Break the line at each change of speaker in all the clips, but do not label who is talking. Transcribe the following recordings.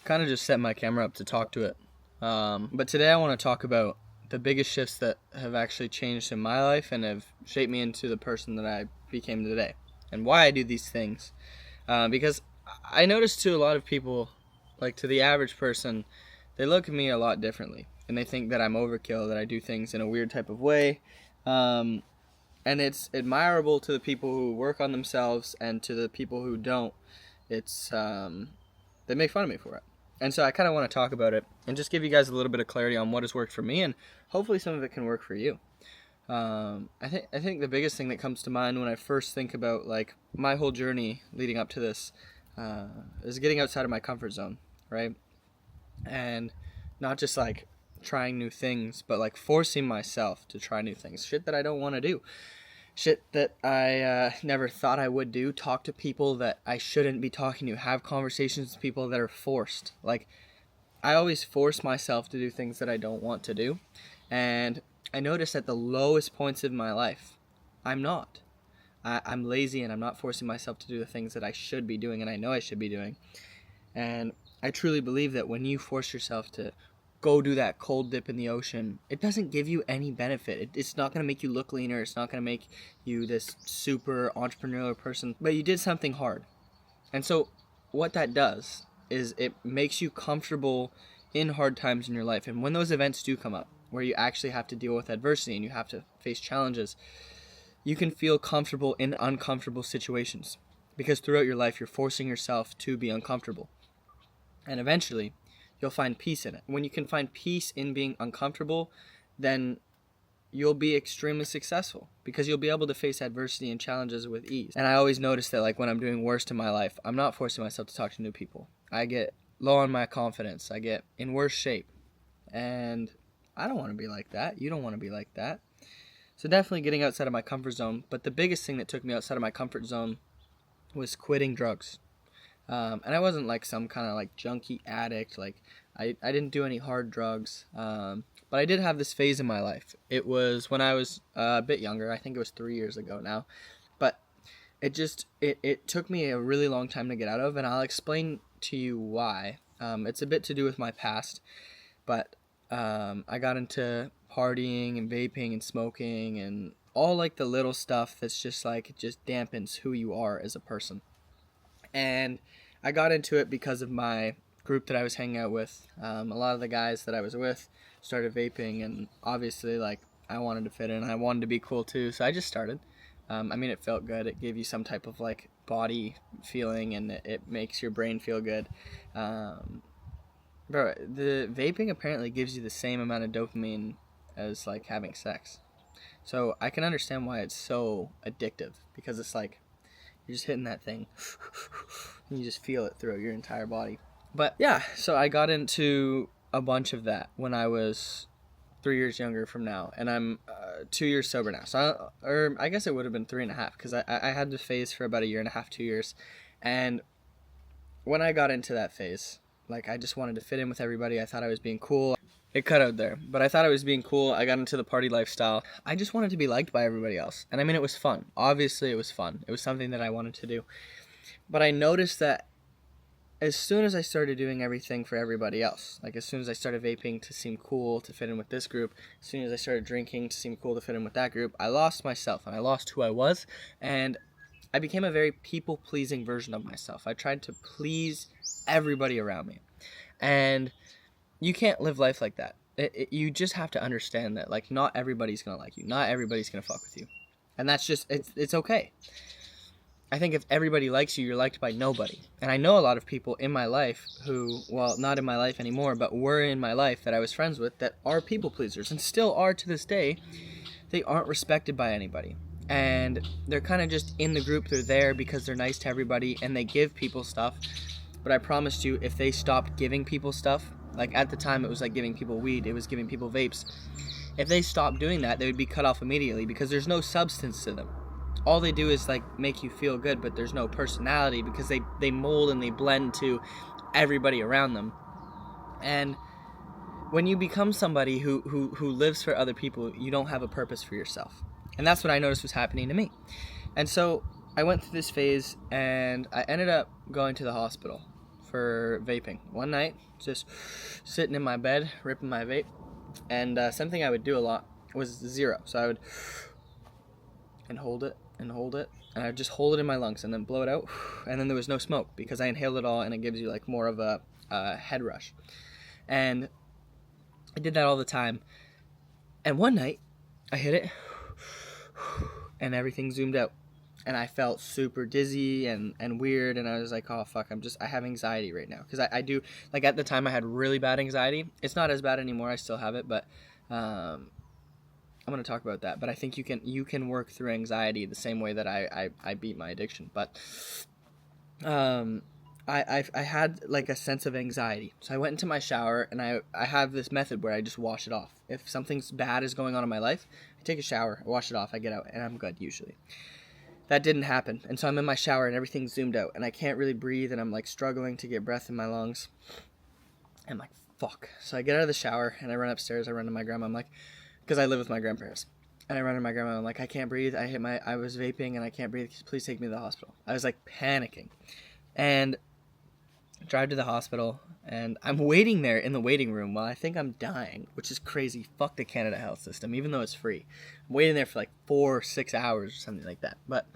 kind of just set my camera up to talk to it. But today I want to talk about the biggest shifts that have actually changed in my life and have shaped me into the person that I became today, and why I do these things. Because I notice to a lot of people, like to the average person, they look at me a lot differently, and they think that I'm overkill, that I do things in a weird type of way. And it's admirable to the people who work on themselves, and to the people who don't, it's they make fun of me for it. And so I kind of want to talk about it and just give you guys a little bit of clarity on what has worked for me, and hopefully some of it can work for you. I think the biggest thing that comes to mind when I first think about like my whole journey leading up to this is getting outside of my comfort zone, right? And not just like trying new things, but like forcing myself to try new things, shit that I don't want to do, shit that I never thought I would do, talk to people that I shouldn't be talking to, have conversations with people that are forced. Like, I always force myself to do things that I don't want to do, and I notice at the lowest points of my life, I'm not. I'm lazy, and I'm not forcing myself to do the things that I should be doing, and I know I should be doing. And I truly believe that when you force yourself to go do that cold dip in the ocean, it doesn't give you any benefit. It's not going to make you look leaner. It's not going to make you this super entrepreneurial person. But you did something hard. And so what that does is it makes you comfortable in hard times in your life. And when those events do come up, where you actually have to deal with adversity and you have to face challenges, you can feel comfortable in uncomfortable situations. Because throughout your life, you're forcing yourself to be uncomfortable. And eventually, you'll find peace in it. When you can find peace in being uncomfortable, then you'll be extremely successful, because you'll be able to face adversity and challenges with ease. And I always notice that like when I'm doing worst in my life, I'm not forcing myself to talk to new people. I get low on my confidence. I get in worse shape. And I don't want to be like that. You don't want to be like that. So definitely getting outside of my comfort zone. But the biggest thing that took me outside of my comfort zone was quitting drugs. And I wasn't like some kind of like junkie addict. Like I didn't do any hard drugs. But I did have this phase in my life. It was when I was a bit younger. I think it was 3 years ago now. But it took me a really long time to get out of, and I'll explain to you why. It's a bit to do with my past, but I got into partying and vaping and smoking and all like the little stuff that's just like, it just dampens who you are as a person. And I got into it because of my group that I was hanging out with. A lot of the guys that I was with started vaping, and obviously like I wanted to fit in. I wanted to be cool too, so I just started. It felt good. It gave you some type of like body feeling, and it makes your brain feel good. Bro, the vaping apparently gives you the same amount of dopamine as like having sex. So I can understand why it's so addictive, because it's like you're just hitting that thing and you just feel it throughout your entire body. But yeah, so I got into a bunch of that when I was 3 years younger from now, and I'm 2 years sober now. So I guess it would have been 3.5, because I had the phase for about 1.5 to 2 years. And when I got into that phase, like I just wanted to fit in with everybody. I thought I was being cool. It cut out there, but I thought I was being cool. I got into the party lifestyle. I just wanted to be liked by everybody else. And I mean, it was fun. Obviously, it was fun. It was something that I wanted to do. But I noticed that as soon as I started doing everything for everybody else, like as soon as I started vaping to seem cool, to fit in with this group, as soon as I started drinking to seem cool, to fit in with that group, I lost myself, and I lost who I was, and I became a very people-pleasing version of myself. I tried to please everybody around me. And you can't live life like that. You just have to understand that like not everybody's going to like you. Not everybody's going to fuck with you. And that's just, it's okay. I think if everybody likes you, you're liked by nobody. And I know a lot of people in my life who, well, not in my life anymore, but were in my life that I was friends with that are people pleasers and still are to this day. They aren't respected by anybody. And they're kind of just in the group. They're there because they're nice to everybody and they give people stuff. But I promised you, if they stopped giving people stuff, like at the time it was like giving people weed, it was giving people vapes. If they stopped doing that, they would be cut off immediately, because there's no substance to them. All they do is like make you feel good, but there's no personality, because they mold and they blend to everybody around them. And when you become somebody who lives for other people, you don't have a purpose for yourself. And that's what I noticed was happening to me. And so I went through this phase, and I ended up going to the hospital for vaping. One night, just sitting in my bed, ripping my vape, and something I would do a lot was zero. So I would and hold it, and I would just hold it in my lungs and then blow it out, and then there was no smoke because I inhaled it all, and it gives you like more of a head rush. And I did that all the time. And one night, I hit it, and everything zoomed out. And I felt super dizzy and weird, and I was like, oh, fuck, I have anxiety right now. Because I do, like, at the time, I had really bad anxiety. It's not as bad anymore, I still have it, but I'm going to talk about that. But I think you can work through anxiety the same way that I beat my addiction. But I had, like, a sense of anxiety. So I went into my shower, and I have this method where I just wash it off. If something's bad is going on in my life, I take a shower, I wash it off, I get out, and I'm good, usually. That didn't happen, and so I'm in my shower, and everything's zoomed out, and I can't really breathe, and I'm, like, struggling to get breath in my lungs. I'm like, fuck. So I get out of the shower, and I run upstairs, I run to my grandma, I'm like, because I live with my grandparents. And I run to my grandma, I'm like, I can't breathe, I was vaping, and I can't breathe, please take me to the hospital. I was, like, panicking. And I drive to the hospital, and I'm waiting there in the waiting room while I think I'm dying, which is crazy. Fuck the Canada health system, even though it's free. I'm waiting there for like 4 or 6 hours or something like that. But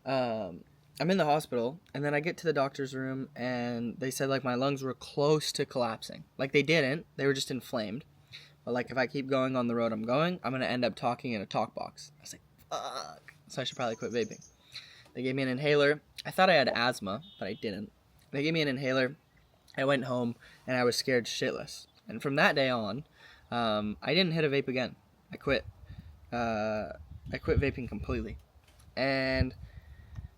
I'm in the hospital, and then I get to the doctor's room, and they said like my lungs were close to collapsing. Like they didn't, they were just inflamed. But like if I keep going on the road I'm going, I'm going to end up talking in a talk box. I was like, fuck. So I should probably quit vaping. They gave me an inhaler. I thought I had asthma, but I didn't. They gave me an inhaler. I went home, and I was scared shitless. And from that day on, I didn't hit a vape again. I quit. I quit vaping completely. And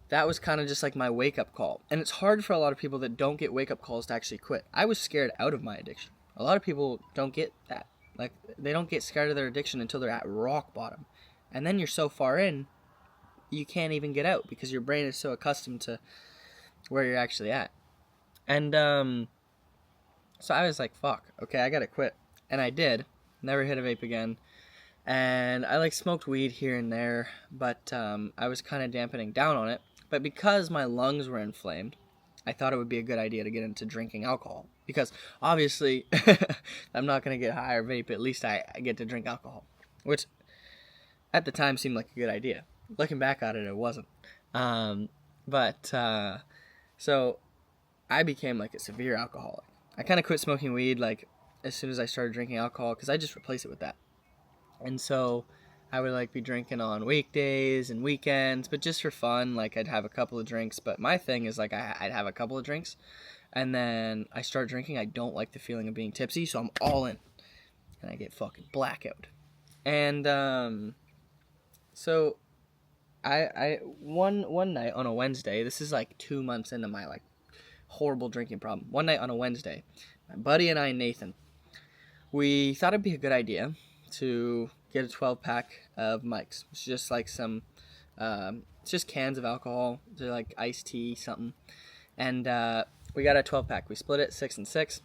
that was kind of just like my wake-up call. And it's hard for a lot of people that don't get wake-up calls to actually quit. I was scared out of my addiction. A lot of people don't get that. Like, they don't get scared of their addiction until they're at rock bottom. And then you're so far in, you can't even get out because your brain is so accustomed to where you're actually at. And so I was like, fuck, okay, I gotta quit. And I did. Never hit a vape again. And I like smoked weed here and there, but I was kind of dampening down on it. But because my lungs were inflamed, I thought it would be a good idea to get into drinking alcohol. Because obviously, I'm not going to get high or vape, at least I get to drink alcohol. Which at the time seemed like a good idea. Looking back at it, it wasn't. So I became like a severe alcoholic. I kind of quit smoking weed like as soon as I started drinking alcohol because I just replaced it with that. And so I would like be drinking on weekdays and weekends, but just for fun. Like I'd have a couple of drinks, but my thing is like I'd have a couple of drinks and then I start drinking. I don't like the feeling of being tipsy, so I'm all in and I get fucking blackout. And so I one night on a Wednesday, this is like 2 months into my like horrible drinking problem. One night on a Wednesday, my buddy and I, Nathan, we thought it'd be a good idea to get a 12-pack of Mike's. It's just like some, it's just cans of alcohol. They're like iced tea, something. And we got a 12-pack. We split it 6 and 6.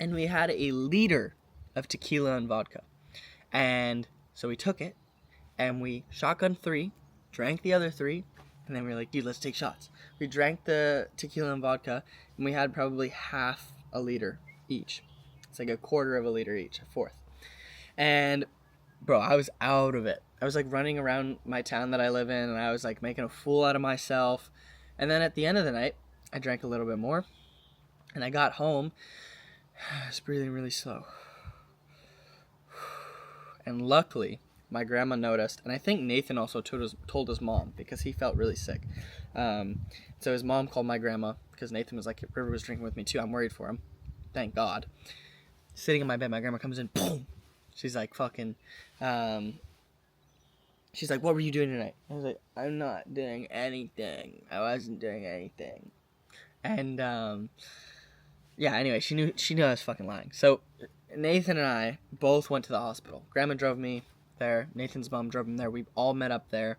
And we had a liter of tequila and vodka. And so we took it, and we shotgunned 3, drank the other 3, and then we were like, dude, let's take shots. We drank the tequila and vodka, and we had probably half a liter each. It's like a quarter of a liter each, a fourth. And, bro, I was out of it. I was, like, running around my town that I live in, and I was, like, making a fool out of myself. And then at the end of the night, I drank a little bit more, and I got home. I was breathing really slow. And luckily, my grandma noticed, and I think Nathan also told his mom because he felt really sick. So his mom called my grandma because Nathan was like, River was drinking with me too. I'm worried for him. Thank God. Sitting in my bed, my grandma comes in, boom. She's like, fucking, she's like, what were you doing tonight? I was like, I'm not doing anything. I wasn't doing anything. And, yeah, anyway, she knew I was fucking lying. So Nathan and I both went to the hospital. Grandma drove me there. Nathan's mom drove him there. We all met up there.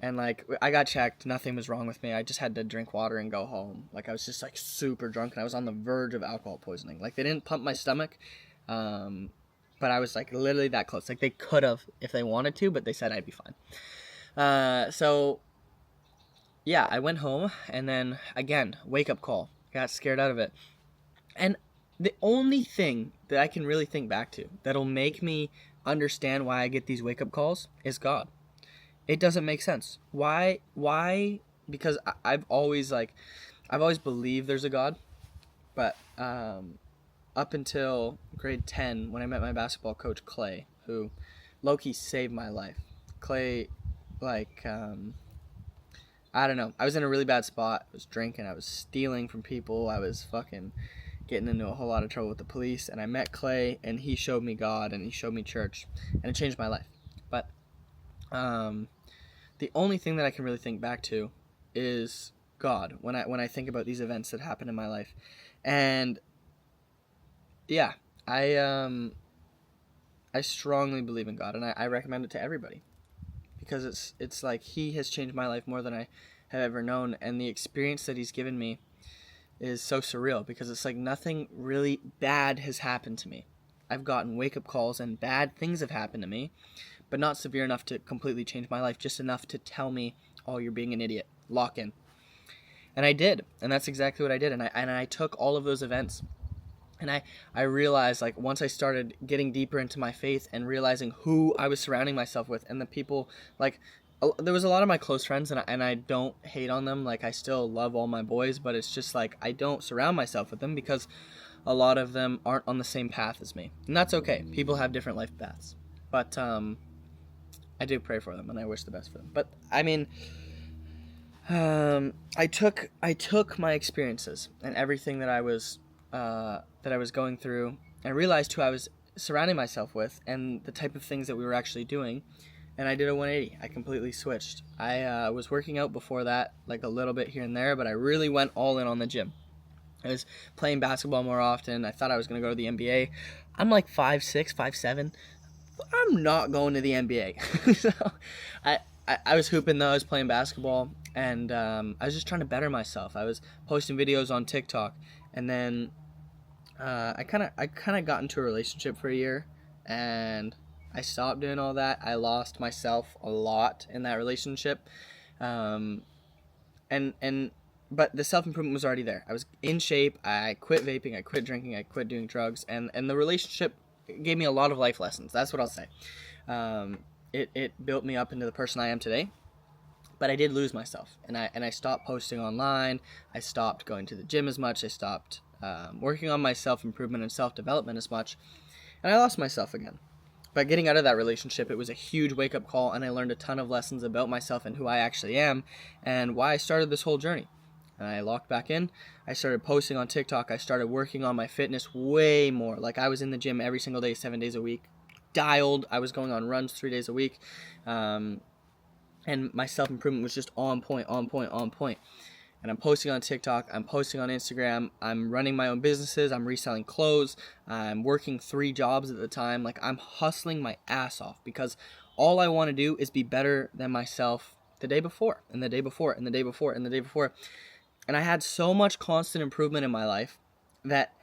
And, like, I got checked. Nothing was wrong with me. I just had to drink water and go home. Like, I was just, like, super drunk. And I was on the verge of alcohol poisoning. Like, they didn't pump my stomach. But I was, like, literally that close. Like, they could have if they wanted to, but they said I'd be fine. So, yeah, I went home. And then, again, wake-up call. got scared out of it. And the only thing that I can really think back to that'll make me understand why I get these wake-up calls is God. It doesn't make sense. Why? Because I've always believed there's a God, but up until grade 10, when I met my basketball coach, Clay, who low-key saved my life. Clay, I don't know. I was in a really bad spot. I was drinking. I was stealing from people. I was fucking getting into a whole lot of trouble with the police. And I met Clay, and he showed me God, and he showed me church, and it changed my life. But the only thing that I can really think back to is God when I think about these events that happened in my life. And yeah, I strongly believe in God, and I recommend it to everybody, because it's like he has changed my life more than I have ever known, and the experience that he's given me is so surreal, because it's like nothing really bad has happened to me. I've gotten wake-up calls and bad things have happened to me, but not severe enough to completely change my life, just enough to tell me, oh, you're being an idiot, lock in. And I did, and that's exactly what I did, and I took all of those events, and I realized, like, once I started getting deeper into my faith and realizing who I was surrounding myself with, and the people, like, there was a lot of my close friends, and I don't hate on them. Like, I still love all my boys, but it's just like I don't surround myself with them because a lot of them aren't on the same path as me, and that's okay. People have different life paths, but I do pray for them and I wish the best for them. But I mean, I took my experiences and everything that I was going through, and realized who I was surrounding myself with and the type of things that we were actually doing. And I did a 180. I completely switched. I was working out before that, like a little bit here and there, but I really went all in on the gym. I was playing basketball more often. I thought I was going to go to the NBA. I'm like 5'6", 5'7". I'm not going to the NBA. So I was hooping though. I was playing basketball, and I was just trying to better myself. I was posting videos on TikTok, and then I kind of got into a relationship for a year, and I stopped doing all that. I lost myself a lot in that relationship, but the self-improvement was already there. I was in shape. I quit vaping. I quit drinking. I quit doing drugs, and the relationship gave me a lot of life lessons. That's what I'll say. It built me up into the person I am today. But I did lose myself, and I stopped posting online. I stopped going to the gym as much. I stopped working on my self-improvement and self-development as much, and I lost myself again. But getting out of that relationship, it was a huge wake-up call, and I learned a ton of lessons about myself and who I actually am and why I started this whole journey. And I locked back in. I started posting on TikTok. I started working on my fitness way more. Like, I was in the gym every single day, 7 days a week, dialed. I was going on runs 3 days a week, and my self-improvement was just on point. And I'm posting on TikTok, I'm posting on Instagram, I'm running my own businesses, I'm reselling clothes, I'm working 3 jobs at the time. Like, I'm hustling my ass off, because all I want to do is be better than myself the day before, and the day before, and the day before, and the day before. And I had so much constant improvement in my life that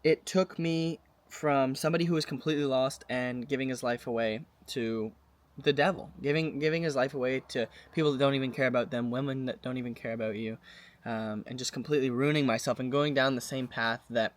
it took me from somebody who was completely lost and giving his life away to the devil, giving his life away to people that don't even care about them, women that don't even care about you, and just completely ruining myself and going down the same path that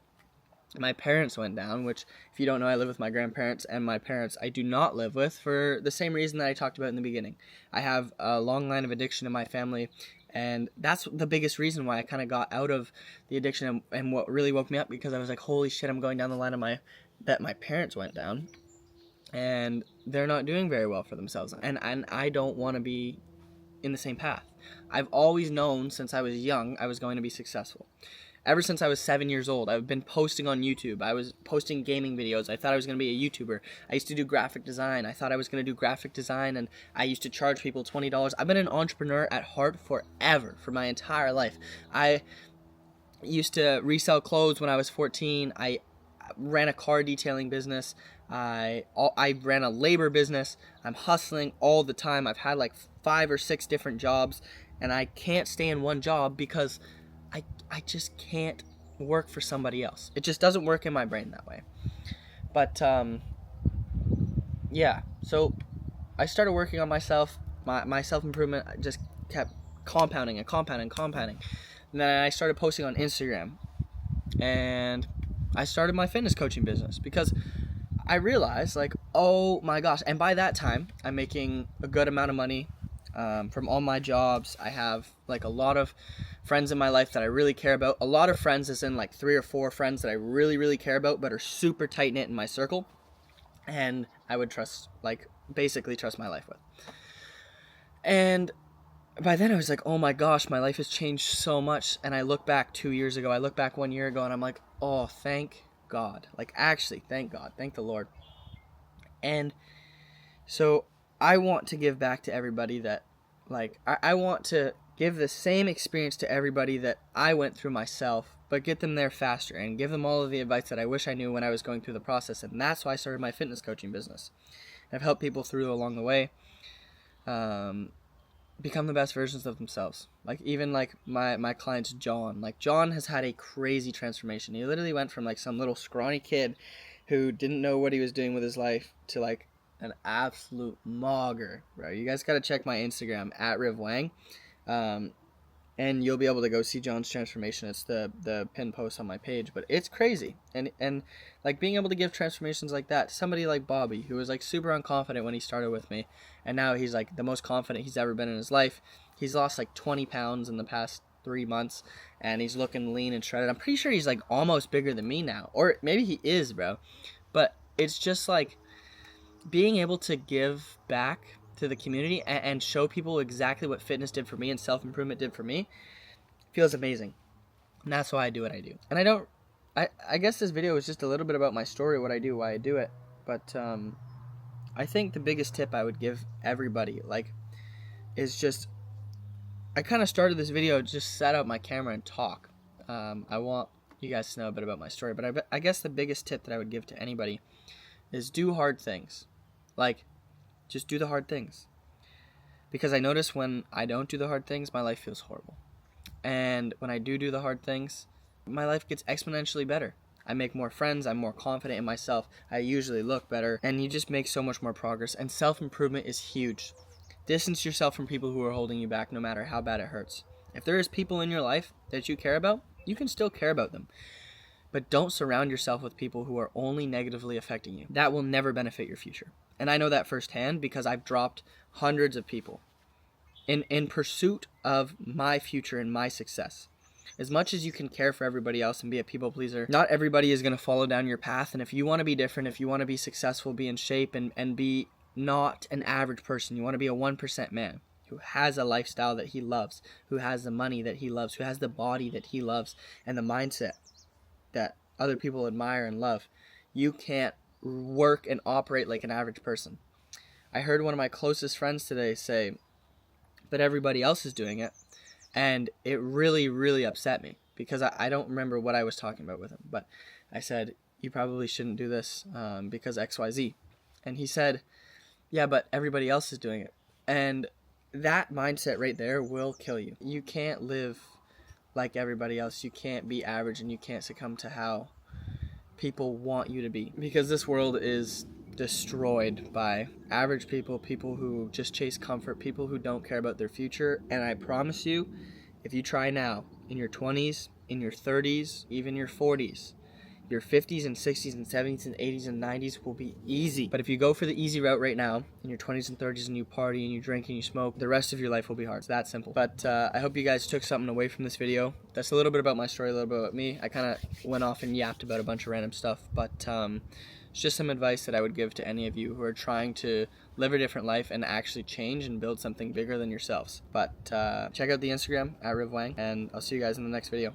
my parents went down, which, if you don't know, I live with my grandparents, and my parents I do not live with, for the same reason that I talked about in the beginning. I have a long line of addiction in my family, and that's the biggest reason why I kind of got out of the addiction, and what really woke me up, because I was like, holy shit, I'm going down the line of that my parents went down, and they're not doing very well for themselves, and I don't want to be in the same path. I've always known since I was young I was going to be successful. Ever since I was 7 years old, I've been posting on YouTube. I was posting gaming videos. I thought I was going to be a YouTuber. I used to do graphic design. I thought I was going to do graphic design, and I used to charge people $20. I've been an entrepreneur at heart forever, for my entire life. I used to resell clothes when I was 14. I ran a car detailing business. I ran a labor business. I'm hustling all the time. I've had like 5 or 6 different jobs, and I can't stay in one job because I just can't work for somebody else. It just doesn't work in my brain that way. But yeah, so I started working on myself. My self-improvement just kept compounding. And then I started posting on Instagram, and I started my fitness coaching business because I realized, like, oh my gosh. And by that time, I'm making a good amount of money from all my jobs. I have like a lot of friends in my life that I really care about. A lot of friends, as in like 3 or 4 friends that I really, really care about, but are super tight knit in my circle. And I would trust, like, basically trust my life with. And by then I was like, oh my gosh, my life has changed so much. And I look back 2 years ago, I look back 1 year ago, and I'm like, oh, thank God. Like, actually, thank God. Thank the Lord. And so I want to give back to everybody that, like, I want to give the same experience to everybody that I went through myself, but get them there faster and give them all of the advice that I wish I knew when I was going through the process. And that's why I started my fitness coaching business. I've helped people through along the way become the best versions of themselves. Like, even like my client John. Like, John has had a crazy transformation. He literally went from like some little scrawny kid who didn't know what he was doing with his life to like an absolute mogger, bro. You guys gotta check my Instagram at Riv Wang, and you'll be able to go see John's transformation. It's the pin post on my page, but it's crazy. And like, being able to give transformations like that to somebody like Bobby, who was like super unconfident when he started with me, and now he's like the most confident he's ever been in his life. He's lost like 20 pounds in the past 3 months, and he's looking lean and shredded. I'm pretty sure he's like almost bigger than me now, or maybe he is, bro. But it's just like being able to give back to the community and show people exactly what fitness did for me and self-improvement did for me feels amazing. And that's why I do what I do. And I guess this video is just a little bit about my story, what I do, why I do it. But I think the biggest tip I would give everybody, like, is just, I kind of started this video, just set up my camera and talk. I want you guys to know a bit about my story, but I guess the biggest tip that I would give to anybody is do hard things. Like, just do the hard things. Because I notice when I don't do the hard things, my life feels horrible. And when I do the hard things, my life gets exponentially better. I make more friends, I'm more confident in myself, I usually look better, and you just make so much more progress. And self-improvement is huge. Distance yourself from people who are holding you back, no matter how bad it hurts. If there is people in your life that you care about, you can still care about them. But don't surround yourself with people who are only negatively affecting you. That will never benefit your future. And I know that firsthand because I've dropped hundreds of people in pursuit of my future and my success. As much as you can care for everybody else and be a people pleaser, not everybody is going to follow down your path. And if you want to be different, if you want to be successful, be in shape, and be not an average person, you want to be a 1% man who has a lifestyle that he loves, who has the money that he loves, who has the body that he loves, and the mindset that other people admire and love, you can't work and operate like an average person. I heard one of my closest friends today say, but everybody else is doing it. And it really, really upset me because I don't remember what I was talking about with him. But I said, you probably shouldn't do this because XYZ. And he said, yeah, but everybody else is doing it. And that mindset right there will kill you. You can't live like everybody else. You can't be average, and you can't succumb to how people want you to be. Because this world is destroyed by average people, people who just chase comfort, people who don't care about their future. And I promise you, if you try now, in your 20s, in your 30s, even your 40s, your 50s and 60s and 70s and 80s and 90s will be easy. But if you go for the easy route right now, in your 20s and 30s, and you party and you drink and you smoke, the rest of your life will be hard. It's that simple. But I hope you guys took something away from this video. That's a little bit about my story, a little bit about me. I kind of went off and yapped about a bunch of random stuff, but it's just some advice that I would give to any of you who are trying to live a different life and actually change and build something bigger than yourselves. But check out the Instagram at Riv Wang, and I'll see you guys in the next video.